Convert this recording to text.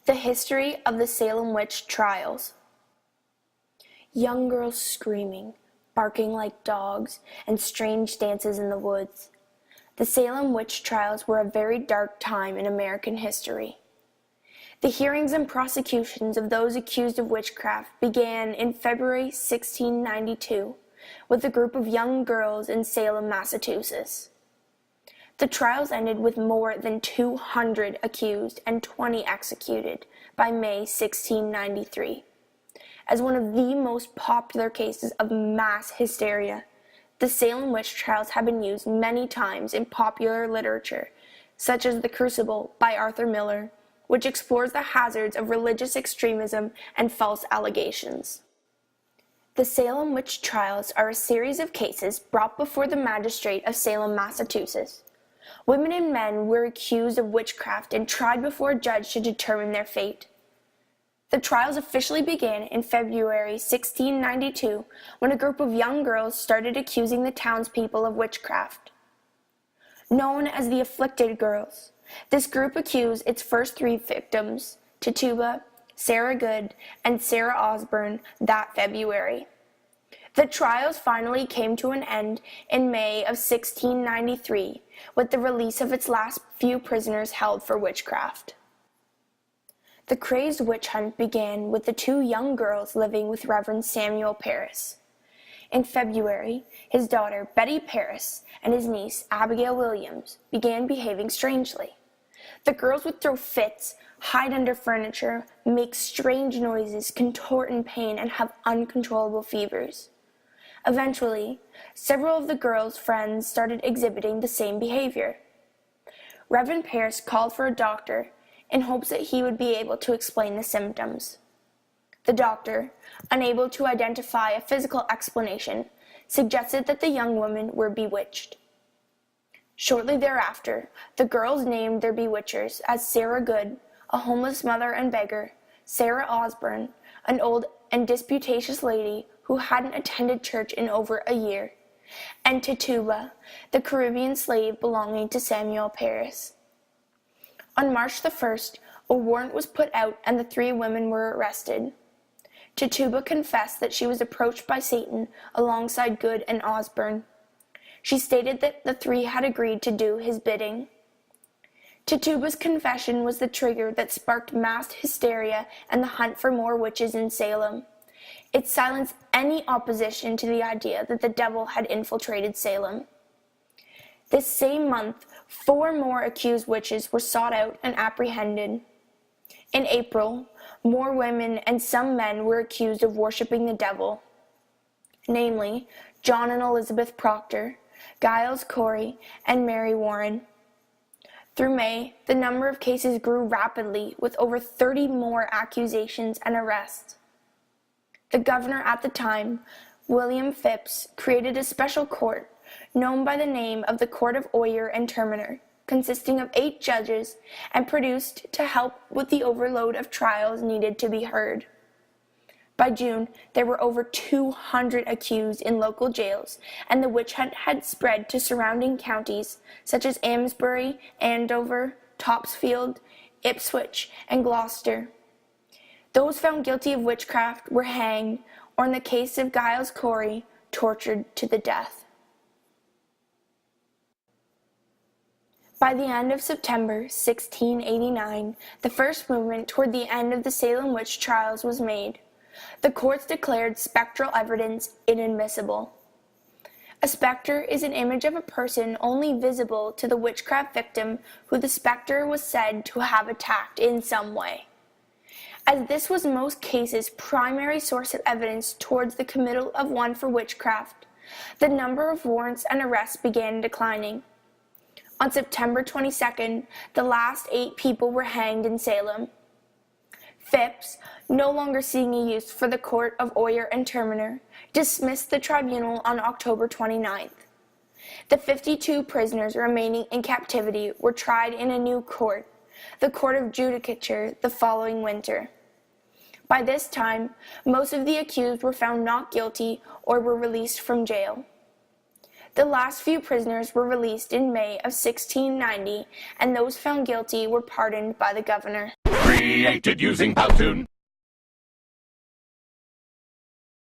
The history of the Salem witch trials. Young girls screaming, barking like dogs, and strange dances in the woods. The Salem witch trials were a very dark time in American history. The hearings and prosecutions of those accused of witchcraft began in February 1692 with a group of young girls in Salem, Massachusetts. The trials ended with more than 200 accused and 20 executed by May 1693. As one of the most popular cases of mass hysteria, the Salem witch trials have been used many times in popular literature, such as The Crucible by Arthur Miller, which explores the hazards of religious extremism and false allegations. The Salem witch trials are a series of cases brought before the magistrate of Salem, Massachusetts. Women and men were accused of witchcraft and tried before a judge to determine their fate. The trials officially began in February 1692 when a group of young girls started accusing the townspeople of witchcraft. Known as the Afflicted Girls, this group accused its first three victims, Tituba, Sarah Good, and Sarah Osborne, that February. The trials finally came to an end in May of 1693 with the release of its last few prisoners held for witchcraft. The crazed witch hunt began with the two young girls living with Reverend Samuel Parris. In February, his daughter Betty Parris and his niece Abigail Williams began behaving strangely. The girls would throw fits, hide under furniture, make strange noises, contort in pain, and have uncontrollable fevers. Eventually, several of the girls' friends started exhibiting the same behavior. Reverend Parris called for a doctor in hopes that he would be able to explain the symptoms. The doctor, unable to identify a physical explanation, suggested that the young women were bewitched. Shortly thereafter, the girls named their bewitchers as Sarah Good, a homeless mother and beggar, Sarah Osborne, an old and disputatious lady who hadn't attended church in over a year, and Tituba, the Caribbean slave belonging to Samuel Parris. On March the 1st, a warrant was put out and the three women were arrested. Tituba confessed that she was approached by Satan alongside Good and Osborne. She stated that the three had agreed to do his bidding. Tituba's confession was the trigger that sparked mass hysteria and the hunt for more witches in Salem. It silenced any opposition to the idea that the devil had infiltrated Salem. This same month, 4 more accused witches were sought out and apprehended. In April, more women and some men were accused of worshiping the devil, namely John and Elizabeth Proctor, Giles Corey, and Mary Warren. Through May, the number of cases grew rapidly, with over 30 more accusations and arrests. The governor at the time, William Phips, created a special court, known by the name of the Court of Oyer and Terminer, consisting of 8 judges, and produced to help with the overload of trials needed to be heard. By June, there were over 200 accused in local jails, and the witch hunt had spread to surrounding counties such as Amesbury, Andover, Topsfield, Ipswich, and Gloucester. Those found guilty of witchcraft were hanged, or in the case of Giles Corey, tortured to the death. By the end of September 1689, the first movement toward the end of the Salem witch trials was made. The courts declared spectral evidence inadmissible. A specter is an image of a person only visible to the witchcraft victim who the specter was said to have attacked in some way. As this was in most cases primary source of evidence towards the committal of one for witchcraft, the number of warrants and arrests began declining. On September 22nd, the last 8 people were hanged in Salem. Phips, no longer seeing a use for the Court of Oyer and Terminer, dismissed the tribunal on October 29th. The 52 prisoners remaining in captivity were tried in a new court, the Court of Judicature, the following winter. By this time, most of the accused were found not guilty or were released from jail. The last few prisoners were released in May of 1690, and those found guilty were pardoned by the governor. Created using Powtoon.